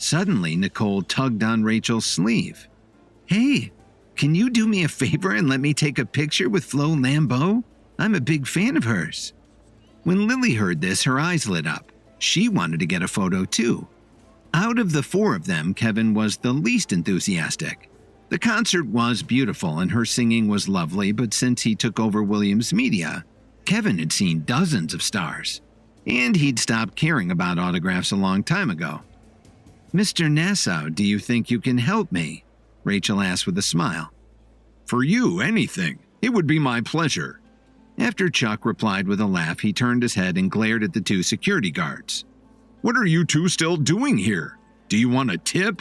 Suddenly, Nicole tugged on Rachel's sleeve. "Hey, can you do me a favor and let me take a picture with Flo Lambeau? I'm a big fan of hers." When Lily heard this, her eyes lit up. She wanted to get a photo too. Out of the four of them, Kevin was the least enthusiastic. The concert was beautiful and her singing was lovely, but since he took over Williams Media, Kevin had seen dozens of stars, and he'd stopped caring about autographs a long time ago. "Mr. Nassau, do you think you can help me?" Rachel asked with a smile. "For you, anything. It would be my pleasure." After Chuck replied with a laugh, he turned his head and glared at the two security guards. "What are you two still doing here? Do you want a tip?"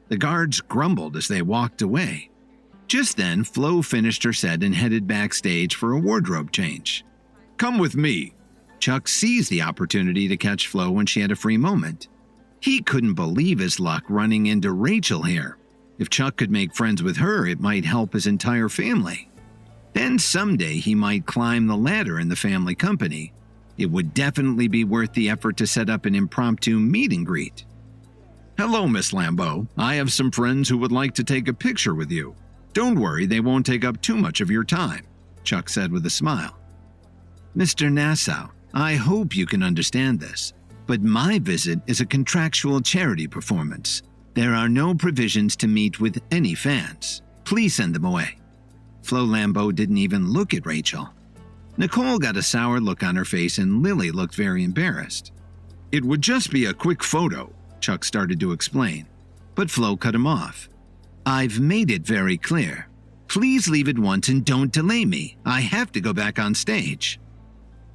The guards grumbled as they walked away. Just then, Flo finished her set and headed backstage for a wardrobe change. "Come with me." Chuck seized the opportunity to catch Flo when she had a free moment. He couldn't believe his luck running into Rachel here. If Chuck could make friends with her, it might help his entire family. Then someday he might climb the ladder in the family company. It would definitely be worth the effort to set up an impromptu meet and greet. "Hello, Miss Lambeau. I have some friends who would like to take a picture with you. Don't worry, they won't take up too much of your time," Chuck said with a smile. "Mr. Nassau, I hope you can understand this, but my visit is a contractual charity performance. There are no provisions to meet with any fans. Please send them away." Flo Lambeau didn't even look at Rachel. Nicole got a sour look on her face and Lily looked very embarrassed. "It would just be a quick photo," Chuck started to explain, but Flo cut him off. "I've made it very clear. Please leave at once and don't delay me. I have to go back on stage."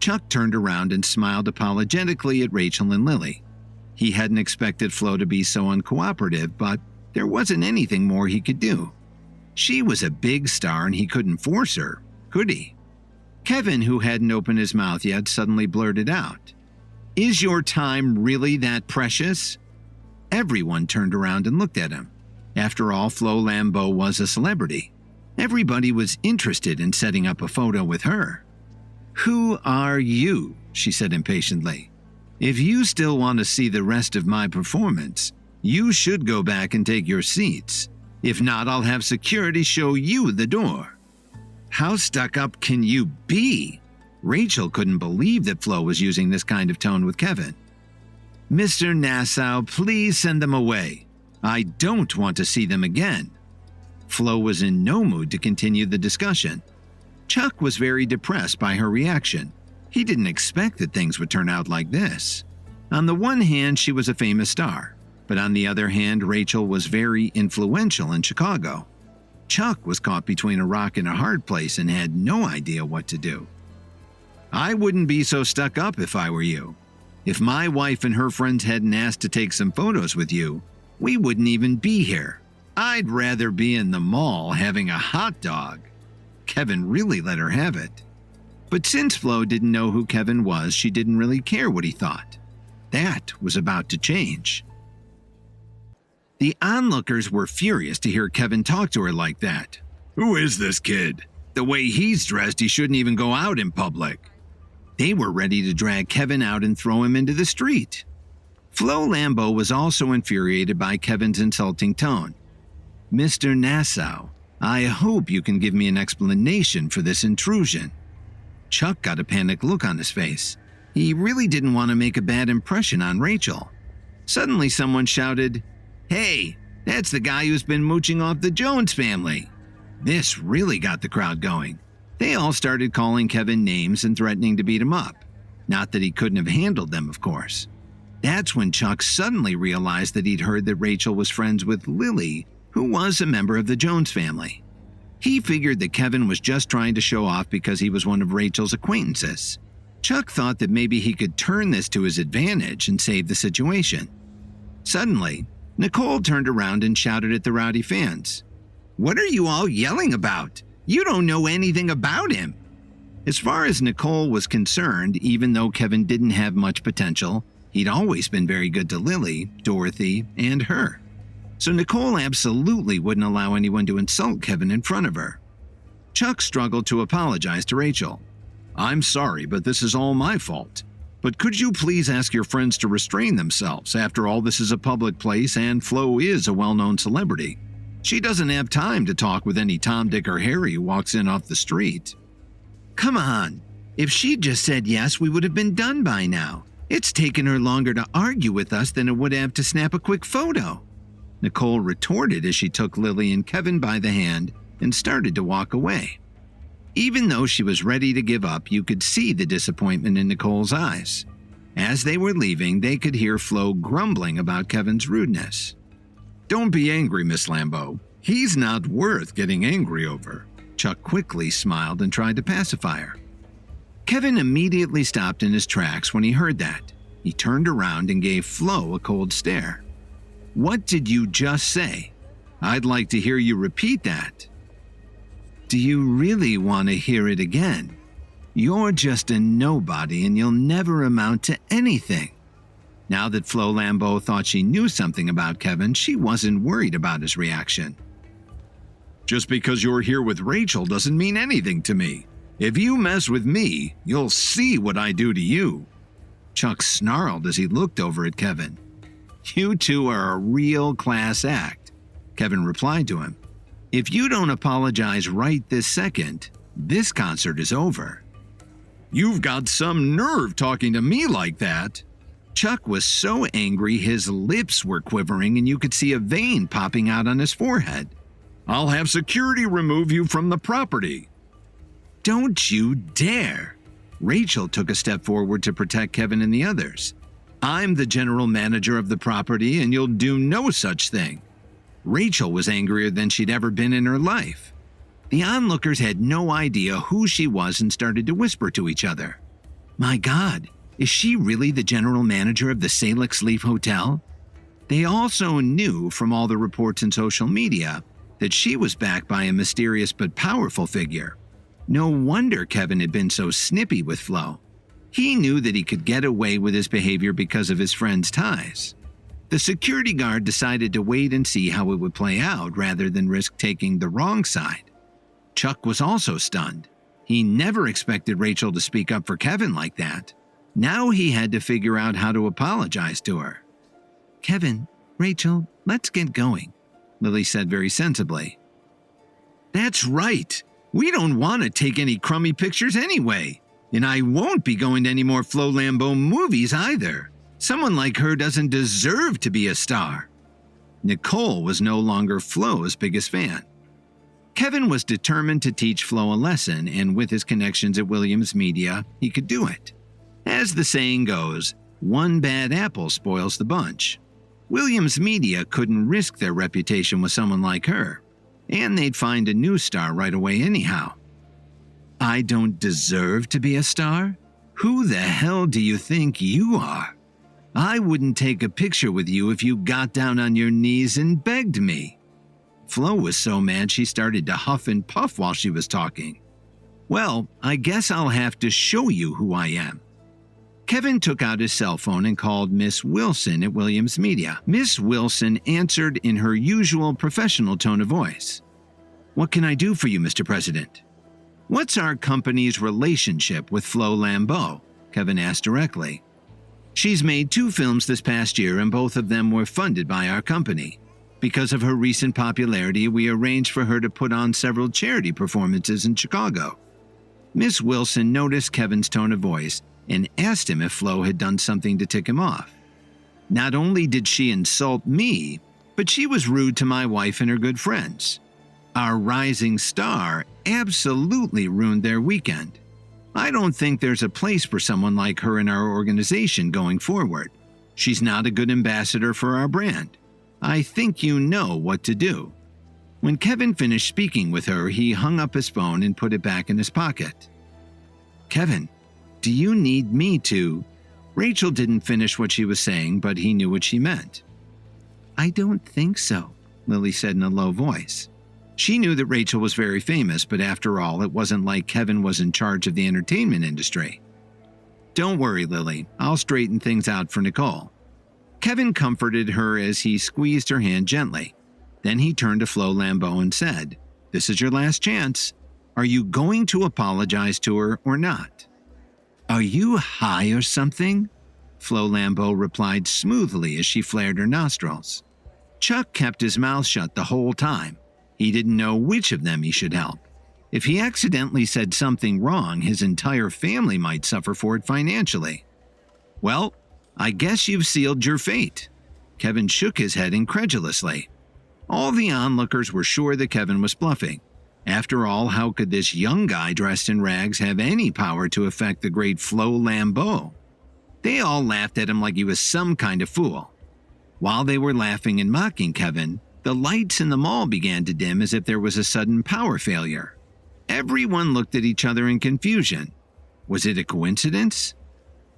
Chuck turned around and smiled apologetically at Rachel and Lily. He hadn't expected Flo to be so uncooperative, but there wasn't anything more he could do. She was a big star and he couldn't force her, could he? Kevin, who hadn't opened his mouth yet, suddenly blurted out, "Is your time really that precious?" Everyone turned around and looked at him. After all, Flo Lambeau was a celebrity. Everybody was interested in setting up a photo with her. "Who are you?" she said impatiently. "If you still want to see the rest of my performance, you should go back and take your seats. If not, I'll have security show you the door." How stuck up can you be? Rachel couldn't believe that Flo was using this kind of tone with Kevin. "Mr. Nassau, please send them away. I don't want to see them again." Flo was in no mood to continue the discussion. Chuck was very depressed by her reaction. He didn't expect that things would turn out like this. On the one hand, she was a famous star, but on the other hand, Rachel was very influential in Chicago. Chuck was caught between a rock and a hard place and had no idea what to do. "I wouldn't be so stuck up if I were you. If my wife and her friends hadn't asked to take some photos with you, we wouldn't even be here. I'd rather be in the mall having a hot dog." Kevin really let her have it. But since Flo didn't know who Kevin was, she didn't really care what he thought. That was about to change. The onlookers were furious to hear Kevin talk to her like that. "Who is this kid? The way he's dressed, he shouldn't even go out in public." They were ready to drag Kevin out and throw him into the street. Flo Lambeau was also infuriated by Kevin's insulting tone. "Mr. Nassau, I hope you can give me an explanation for this intrusion." Chuck got a panicked look on his face. He really didn't want to make a bad impression on Rachel. Suddenly someone shouted, "Hey, that's the guy who's been mooching off the Jones family." This really got the crowd going. They all started calling Kevin names and threatening to beat him up. Not that he couldn't have handled them, of course. That's when Chuck suddenly realized that he'd heard that Rachel was friends with Lily, who was a member of the Jones family. He figured that Kevin was just trying to show off because he was one of Rachel's acquaintances. Chuck thought that maybe he could turn this to his advantage and save the situation. Suddenly, Nicole turned around and shouted at the rowdy fans, "What are you all yelling about? You don't know anything about him." As far as Nicole was concerned, even though Kevin didn't have much potential, he'd always been very good to Lily, Dorothy, and her. So Nicole absolutely wouldn't allow anyone to insult Kevin in front of her. Chuck struggled to apologize to Rachel. "I'm sorry, but this is all my fault. But could you please ask your friends to restrain themselves? After all, this is a public place and Flo is a well-known celebrity. She doesn't have time to talk with any Tom, Dick, or Harry who walks in off the street." Come on. If she'd just said yes, we would have been done by now. It's taken her longer to argue with us than it would have to snap a quick photo. Nicole retorted as she took Lily and Kevin by the hand and started to walk away. Even though she was ready to give up, you could see the disappointment in Nicole's eyes. As they were leaving, they could hear Flo grumbling about Kevin's rudeness. "Don't be angry, Miss Lambeau. He's not worth getting angry over." Chuck quickly smiled and tried to pacify her. Kevin immediately stopped in his tracks when he heard that. He turned around and gave Flo a cold stare. "What did you just say? I'd like to hear you repeat that." Do you really want to hear it again? You're just a nobody and you'll never amount to anything. Now that Flo Lambeau thought she knew something about Kevin, she wasn't worried about his reaction. "Just because you're here with Rachel doesn't mean anything to me. If you mess with me, you'll see what I do to you." Chuck snarled as he looked over at Kevin. "You two are a real class act," Kevin replied to him. "If you don't apologize right this second, this concert is over." "You've got some nerve talking to me like that." Chuck was so angry his lips were quivering and you could see a vein popping out on his forehead. "I'll have security remove you from the property." "Don't you dare!" Rachel took a step forward to protect Kevin and the others. "I'm the general manager of the property and you'll do no such thing." Rachel was angrier than she'd ever been in her life. The onlookers had no idea who she was and started to whisper to each other. "My God, is she really the general manager of the Salix Leaf Hotel?" They also knew from all the reports in social media that she was backed by a mysterious but powerful figure. No wonder Kevin had been so snippy with Flo. He knew that he could get away with his behavior because of his friend's ties. The security guard decided to wait and see how it would play out rather than risk taking the wrong side. Chuck was also stunned. He never expected Rachel to speak up for Kevin like that. Now he had to figure out how to apologize to her. "Kevin, Rachel, let's get going," Lily said very sensibly. "That's right. We don't want to take any crummy pictures anyway. And I won't be going to any more Flo Lambeau movies either. Someone like her doesn't deserve to be a star." Nicole was no longer Flo's biggest fan. Kevin was determined to teach Flo a lesson, and with his connections at Williams Media, he could do it. As the saying goes, one bad apple spoils the bunch. Williams Media couldn't risk their reputation with someone like her, and they'd find a new star right away anyhow. "I don't deserve to be a star? Who the hell do you think you are? I wouldn't take a picture with you if you got down on your knees and begged me." Flo was so mad she started to huff and puff while she was talking. "Well, I guess I'll have to show you who I am." Kevin took out his cell phone and called Miss Wilson at Williams Media. Miss Wilson answered in her usual professional tone of voice. "What can I do for you, Mr. President?" "What's our company's relationship with Flo Lambeau?" Kevin asked directly. "She's made 2 films this past year and both of them were funded by our company. Because of her recent popularity, we arranged for her to put on several charity performances in Chicago." Miss Wilson noticed Kevin's tone of voice and asked him if Flo had done something to tick him off. "Not only did she insult me, but she was rude to my wife and her good friends. Our rising star absolutely ruined their weekend. I don't think there's a place for someone like her in our organization going forward. She's not a good ambassador for our brand. I think you know what to do." When Kevin finished speaking with her, he hung up his phone and put it back in his pocket. "Kevin, do you need me to?" Rachel didn't finish what she was saying, but he knew what she meant. "I don't think so," Lily said in a low voice. She knew that Rachel was very famous, but after all, it wasn't like Kevin was in charge of the entertainment industry. "Don't worry, Lily. I'll straighten things out for Nicole." Kevin comforted her as he squeezed her hand gently. Then he turned to Flo Lambeau and said, "This is your last chance. Are you going to apologize to her or not?" Are you high or something? Flo Lambeau replied smoothly as she flared her nostrils. Chuck kept his mouth shut the whole time. He didn't know which of them he should help. If he accidentally said something wrong, his entire family might suffer for it financially. Well, I guess you've sealed your fate. Kevin shook his head incredulously. All the onlookers were sure that Kevin was bluffing. After all, how could this young guy dressed in rags have any power to affect the great Flo Lambeau? They all laughed at him like he was some kind of fool. While they were laughing and mocking Kevin, the lights in the mall began to dim as if there was a sudden power failure. Everyone looked at each other in confusion. Was it a coincidence?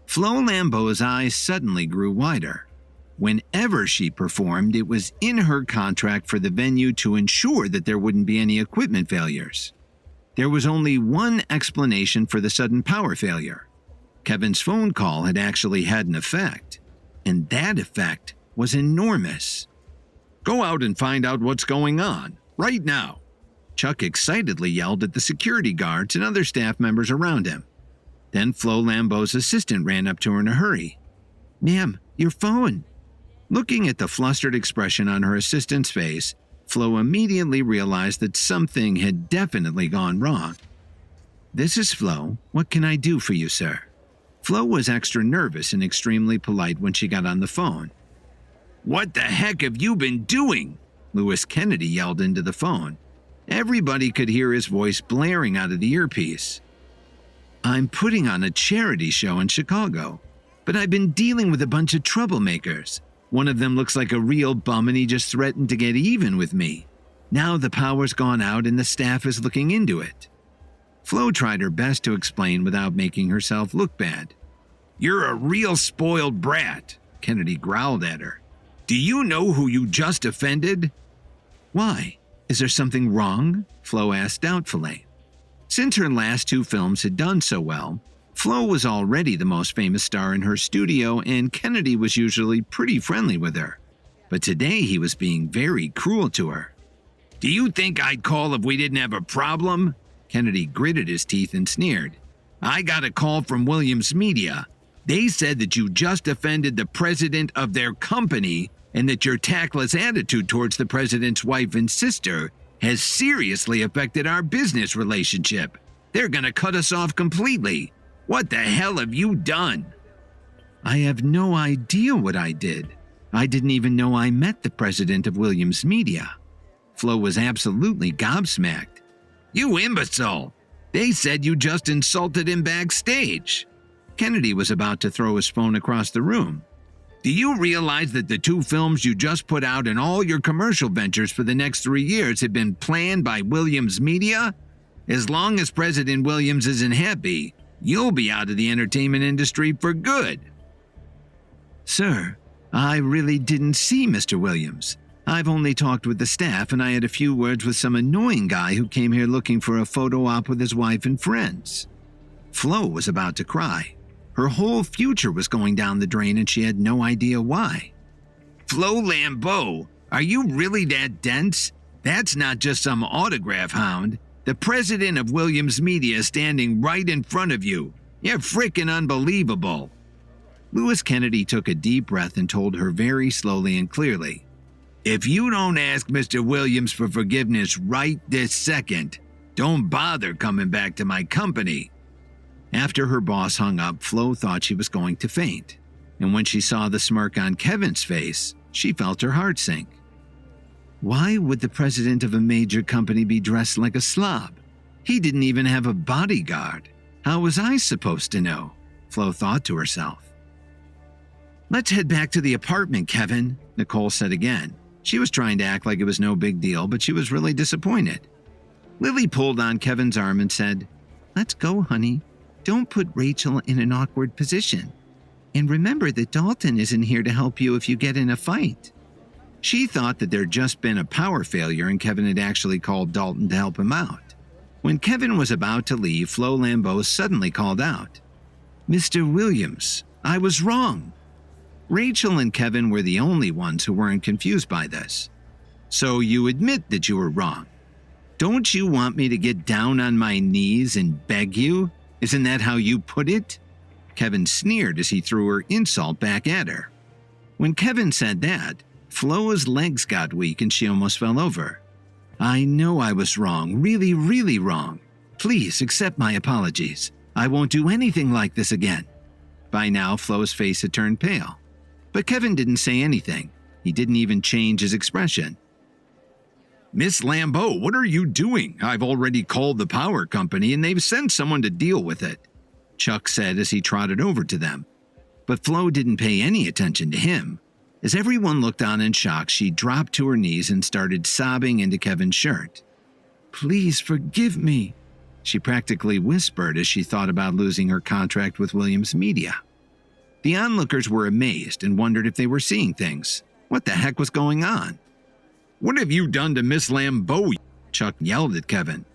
Flo Lambeau's eyes suddenly grew wider. Whenever she performed, it was in her contract for the venue to ensure that there wouldn't be any equipment failures. There was only one explanation for the sudden power failure. Kevin's phone call had actually had an effect, and that effect was enormous. Go out and find out what's going on, right now. Chuck excitedly yelled at the security guards and other staff members around him. Then Flo Lambeau's assistant ran up to her in a hurry. Ma'am, your phone. Looking at the flustered expression on her assistant's face, Flo immediately realized that something had definitely gone wrong. This is Flo. What can I do for you, sir? Flo was extra nervous and extremely polite when she got on the phone. What the heck have you been doing? Lewis Kennedy yelled into the phone. Everybody could hear his voice blaring out of the earpiece. I'm putting on a charity show in Chicago, but I've been dealing with a bunch of troublemakers. One of them looks like a real bum and he just threatened to get even with me. Now the power's gone out and the staff is looking into it. Flo tried her best to explain without making herself look bad. You're a real spoiled brat, Kennedy growled at her. Do you know who you just offended? Why? Is there something wrong? Flo asked doubtfully. Since her last two films had done so well, Flo was already the most famous star in her studio and Kennedy was usually pretty friendly with her. But today he was being very cruel to her. Do you think I'd call if we didn't have a problem? Kennedy gritted his teeth and sneered. I got a call from Williams Media. They said that you just offended the president of their company and that your tactless attitude towards the president's wife and sister has seriously affected our business relationship. They're gonna cut us off completely. What the hell have you done? I have no idea what I did. I didn't even know I met the president of Williams Media. Flo was absolutely gobsmacked. You imbecile! They said you just insulted him backstage. Kennedy was about to throw his phone across the room. Do you realize that the two films you just put out and all your commercial ventures for the next 3 years have been planned by Williams Media? As long as President Williams isn't happy, you'll be out of the entertainment industry for good. Sir, I really didn't see Mr. Williams. I've only talked with the staff and I had a few words with some annoying guy who came here looking for a photo op with his wife and friends. Flo was about to cry. Her whole future was going down the drain and she had no idea why. Flo Lambeau, are you really that dense? That's not just some autograph hound. The president of Williams Media is standing right in front of you. You're frickin' unbelievable. Lewis Kennedy took a deep breath and told her very slowly and clearly, if you don't ask Mr. Williams for forgiveness right this second, don't bother coming back to my company. After her boss hung up, Flo thought she was going to faint. And when she saw the smirk on Kevin's face, she felt her heart sink. Why would the president of a major company be dressed like a slob? He didn't even have a bodyguard. How was I supposed to know? Flo thought to herself. Let's head back to the apartment, Kevin, Nicole said again. She was trying to act like it was no big deal, but she was really disappointed. Lily pulled on Kevin's arm and said, Let's go, honey. Don't put Rachel in an awkward position. And remember that Dalton isn't here to help you if you get in a fight. She thought that there'd just been a power failure and Kevin had actually called Dalton to help him out. When Kevin was about to leave, Flo Lambeau suddenly called out, Mr. Williams, I was wrong. Rachel and Kevin were the only ones who weren't confused by this. So you admit that you were wrong. Don't you want me to get down on my knees and beg you? Isn't that how you put it? Kevin sneered as he threw her insult back at her. When Kevin said that, Flo's legs got weak and she almost fell over. I know I was wrong, really, really wrong. Please accept my apologies. I won't do anything like this again. By now, Flo's face had turned pale. But Kevin didn't say anything. He didn't even change his expression. Miss Lambeau, what are you doing? I've already called the power company and they've sent someone to deal with it, Chuck said as he trotted over to them. But Flo didn't pay any attention to him. As everyone looked on in shock, she dropped to her knees and started sobbing into Kevin's shirt. Please forgive me, she practically whispered as she thought about losing her contract with Williams Media. The onlookers were amazed and wondered if they were seeing things. What the heck was going on? What have you done to Miss Lambeau? Chuck yelled at Kevin.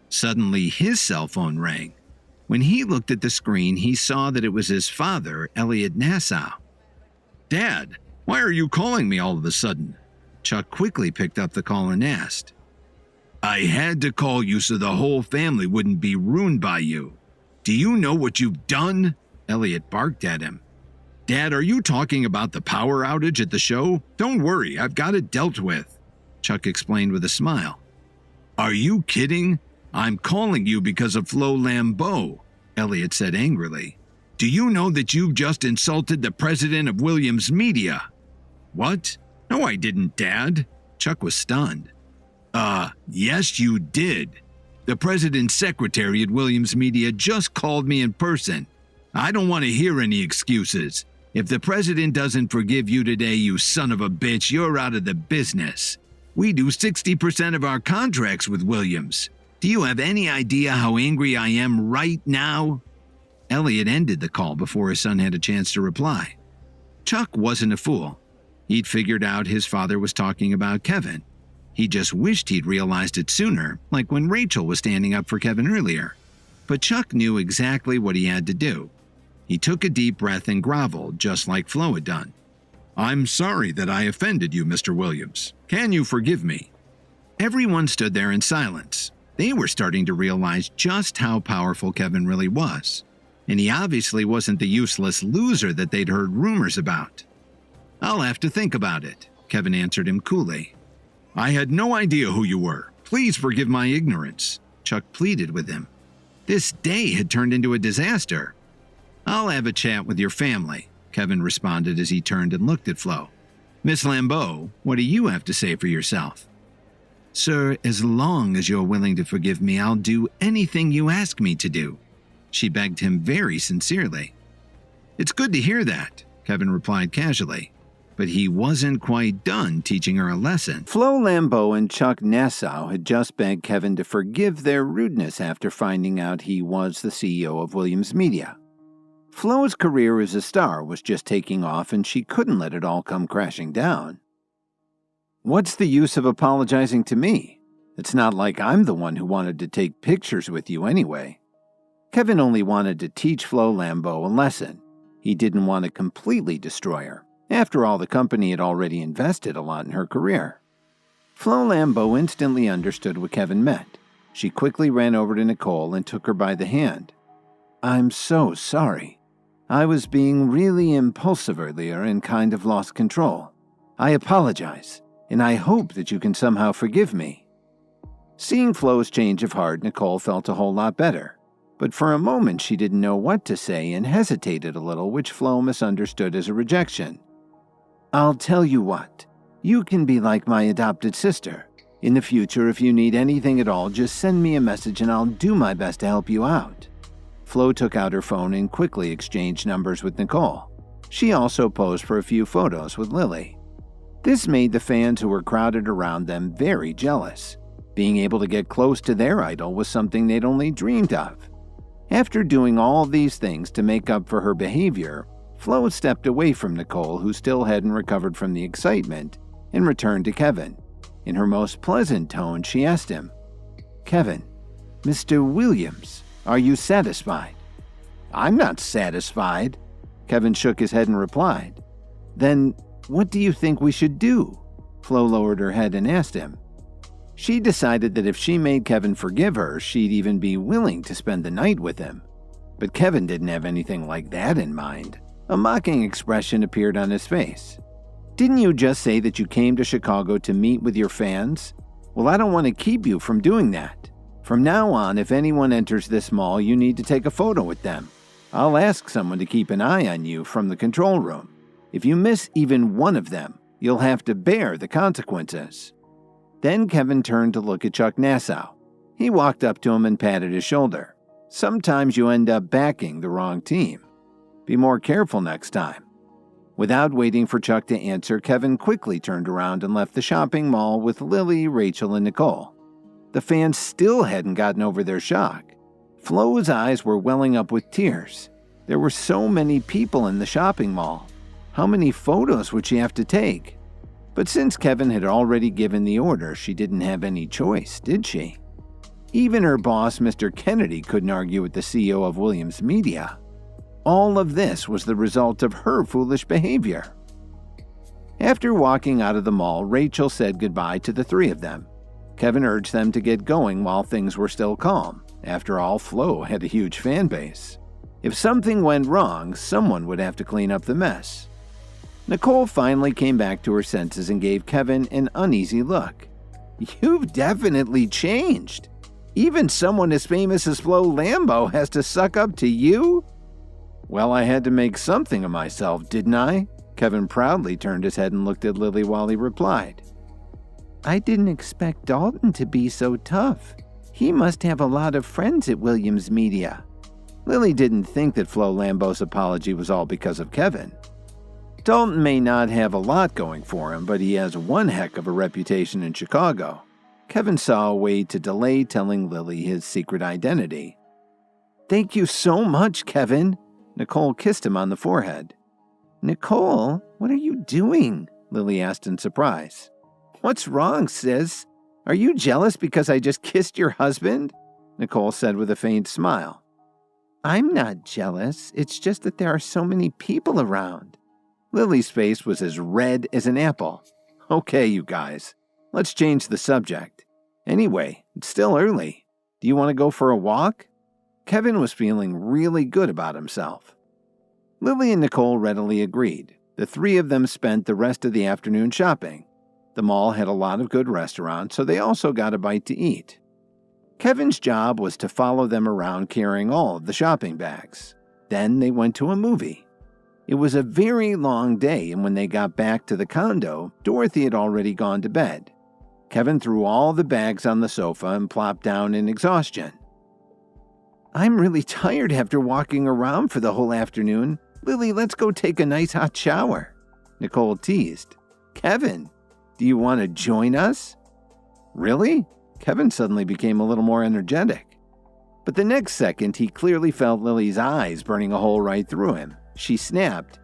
Suddenly, his cell phone rang. When he looked at the screen, he saw that it was his father, Elliot Nassau. Dad, why are you calling me all of a sudden? Chuck quickly picked up the call and asked. I had to call you so the whole family wouldn't be ruined by you. Do you know what you've done? Elliot barked at him. Dad, are you talking about the power outage at the show? Don't worry, I've got it dealt with, Chuck explained with a smile. Are you kidding? I'm calling you because of Flo Lambeau, Elliot said angrily. Do you know that you've just insulted the president of Williams Media? What? No, I didn't, Dad. Chuck was stunned. Yes, you did. The president's secretary at Williams Media just called me in person. I don't want to hear any excuses. If the president doesn't forgive you today, you son of a bitch, you're out of the business. We do 60% of our contracts with Williams. Do you have any idea how angry I am right now? Elliot ended the call before his son had a chance to reply. Chuck wasn't a fool. He'd figured out his father was talking about Kevin. He just wished he'd realized it sooner, like when Rachel was standing up for Kevin earlier. But Chuck knew exactly what he had to do. He took a deep breath and groveled, just like Flo had done. I'm sorry that I offended you, Mr. Williams. Can you forgive me? Everyone stood there in silence. They were starting to realize just how powerful Kevin really was. And he obviously wasn't the useless loser that they'd heard rumors about. I'll have to think about it, Kevin answered him coolly. I had no idea who you were. Please forgive my ignorance, Chuck pleaded with him. This day had turned into a disaster. I'll have a chat with your family, Kevin responded as he turned and looked at Flo. Miss Lambeau, what do you have to say for yourself? Sir, as long as you're willing to forgive me, I'll do anything you ask me to do, she begged him very sincerely. It's good to hear that, Kevin replied casually. But he wasn't quite done teaching her a lesson. Flo Lambeau and Chuck Nassau had just begged Kevin to forgive their rudeness after finding out he was the CEO of Williams Media. Flo's career as a star was just taking off and she couldn't let it all come crashing down. What's the use of apologizing to me? It's not like I'm the one who wanted to take pictures with you anyway. Kevin only wanted to teach Flo Lambeau a lesson. He didn't want to completely destroy her. After all, the company had already invested a lot in her career. Flo Lambeau instantly understood what Kevin meant. She quickly ran over to Nicole and took her by the hand. I'm so sorry. I was being really impulsive earlier and kind of lost control. I apologize, and I hope that you can somehow forgive me. Seeing Flo's change of heart, Nicole felt a whole lot better. But for a moment she didn't know what to say and hesitated a little, which Flo misunderstood as a rejection. I'll tell you what, you can be like my adopted sister. In the future, if you need anything at all, just send me a message and I'll do my best to help you out. Flo took out her phone and quickly exchanged numbers with Nicole. She also posed for a few photos with Lily. This made the fans who were crowded around them very jealous. Being able to get close to their idol was something they'd only dreamed of. After doing all these things to make up for her behavior, Flo stepped away from Nicole, who still hadn't recovered from the excitement, and returned to Kevin. In her most pleasant tone, she asked him, Kevin, Mr. Williams, are you satisfied? I'm not satisfied, Kevin shook his head and replied. Then what do you think we should do? Flo lowered her head and asked him. She decided that if she made Kevin forgive her, she'd even be willing to spend the night with him. But Kevin didn't have anything like that in mind. A mocking expression appeared on his face. "Didn't you just say that you came to Chicago to meet with your fans? Well, I don't want to keep you from doing that. From now on, if anyone enters this mall, you need to take a photo with them. I'll ask someone to keep an eye on you from the control room. If you miss even one of them, you'll have to bear the consequences." Then Kevin turned to look at Chuck Nassau. He walked up to him and patted his shoulder. "Sometimes you end up backing the wrong team. Be more careful next time." Without waiting for Chuck to answer, Kevin quickly turned around and left the shopping mall with Lily, Rachel, and Nicole. The fans still hadn't gotten over their shock. Flo's eyes were welling up with tears. There were so many people in the shopping mall. How many photos would she have to take? But since Kevin had already given the order, she didn't have any choice, did she? Even her boss, Mr. Kennedy, couldn't argue with the CEO of Williams Media. All of this was the result of her foolish behavior. After walking out of the mall, Rachel said goodbye to the three of them. Kevin urged them to get going while things were still calm. After all, Flo had a huge fan base. If something went wrong, someone would have to clean up the mess. Nicole finally came back to her senses and gave Kevin an uneasy look. "You've definitely changed. Even someone as famous as Flo Lambo has to suck up to you?" "Well, I had to make something of myself, didn't I?" Kevin proudly turned his head and looked at Lily while he replied. "I didn't expect Dalton to be so tough. He must have a lot of friends at Williams Media." Lily didn't think that Flo Lambeau's apology was all because of Kevin. Dalton may not have a lot going for him, but he has one heck of a reputation in Chicago. Kevin saw a way to delay telling Lily his secret identity. "Thank you so much, Kevin." Nicole kissed him on the forehead. "Nicole, what are you doing?" Lily asked in surprise. "What's wrong, sis? Are you jealous because I just kissed your husband?" Nicole said with a faint smile. "I'm not jealous. It's just that there are so many people around." Lily's face was as red as an apple. "Okay, you guys, let's change the subject. Anyway, it's still early. Do you want to go for a walk?" Kevin was feeling really good about himself. Lily and Nicole readily agreed. The three of them spent the rest of the afternoon shopping. The mall had a lot of good restaurants, so they also got a bite to eat. Kevin's job was to follow them around carrying all of the shopping bags. Then they went to a movie. It was a very long day, and when they got back to the condo, Dorothy had already gone to bed. Kevin threw all the bags on the sofa and plopped down in exhaustion. "I'm really tired after walking around for the whole afternoon. Lily, let's go take a nice hot shower." Nicole teased. "Kevin, do you want to join us?" "Really?" Kevin suddenly became a little more energetic. But the next second, he clearly felt Lily's eyes burning a hole right through him. She snapped,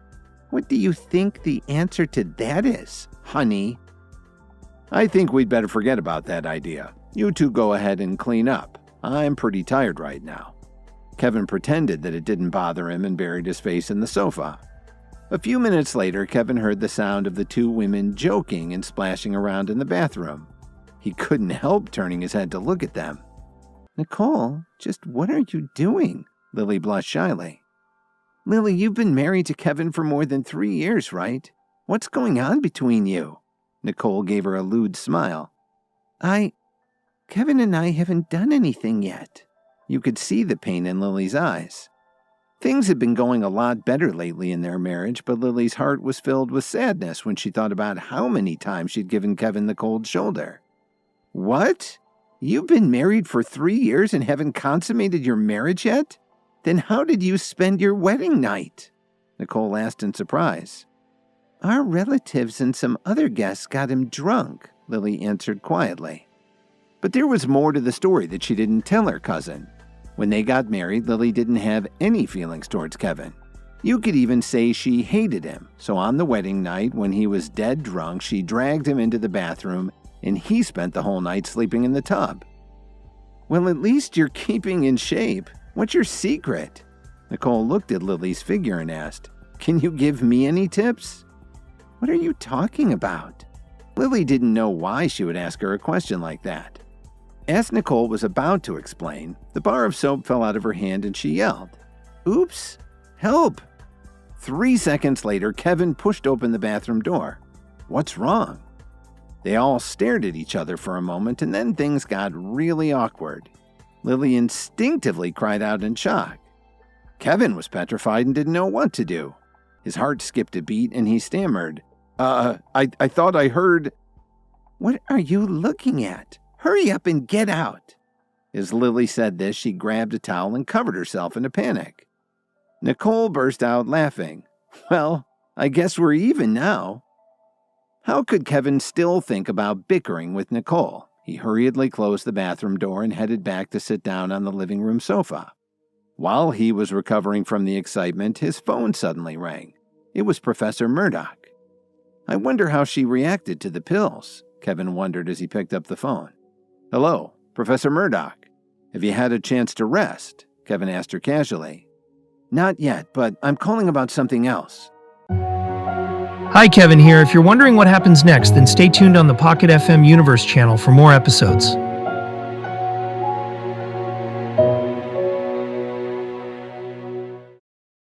"What do you think the answer to that is, honey?" "I think we'd better forget about that idea. You two go ahead and clean up. I'm pretty tired right now." Kevin pretended that it didn't bother him and buried his face in the sofa. A few minutes later, Kevin heard the sound of the two women joking and splashing around in the bathroom. He couldn't help turning his head to look at them. "Nicole, just what are you doing?" Lily blushed shyly. "Lily, you've been married to Kevin for more than 3 years, right? What's going on between you?" Nicole gave her a lewd smile. Kevin and I haven't done anything yet." You could see the pain in Lily's eyes. Things had been going a lot better lately in their marriage, but Lily's heart was filled with sadness when she thought about how many times she'd given Kevin the cold shoulder. "What? You've been married for 3 years and haven't consummated your marriage yet? Then how did you spend your wedding night?" Nicole asked in surprise. "Our relatives and some other guests got him drunk," Lily answered quietly. But there was more to the story that she didn't tell her cousin. When they got married, Lily didn't have any feelings towards Kevin. You could even say she hated him. So on the wedding night, when he was dead drunk, she dragged him into the bathroom, and he spent the whole night sleeping in the tub. "Well, at least you're keeping in shape. What's your secret?" Nicole looked at Lily's figure and asked, "Can you give me any tips?" "What are you talking about?" Lily didn't know why she would ask her a question like that. As Nicole was about to explain, the bar of soap fell out of her hand and she yelled. Oops! Help! 3 seconds later, Kevin pushed open the bathroom door. What's wrong? They all stared at each other for a moment, and then things got really awkward. Lily instinctively cried out in shock. Kevin was petrified and didn't know what to do. His heart skipped a beat, and he stammered, I thought I heard... What are you looking at? Hurry up and get out. As Lily said this, she grabbed a towel and covered herself in a panic. Nicole burst out laughing. Well, I guess we're even now. How could Kevin still think about bickering with Nicole? He hurriedly closed the bathroom door and headed back to sit down on the living room sofa. While he was recovering from the excitement, his phone suddenly rang. It was Professor Murdoch. I wonder how she reacted to the pills, Kevin wondered as he picked up the phone. Hello, Professor Murdoch. Have you had a chance to rest? Kevin asked her casually. Not yet, but I'm calling about something else. Hi, Kevin here. If you're wondering what happens next, then stay tuned on the Pocket FM Universe channel for more episodes.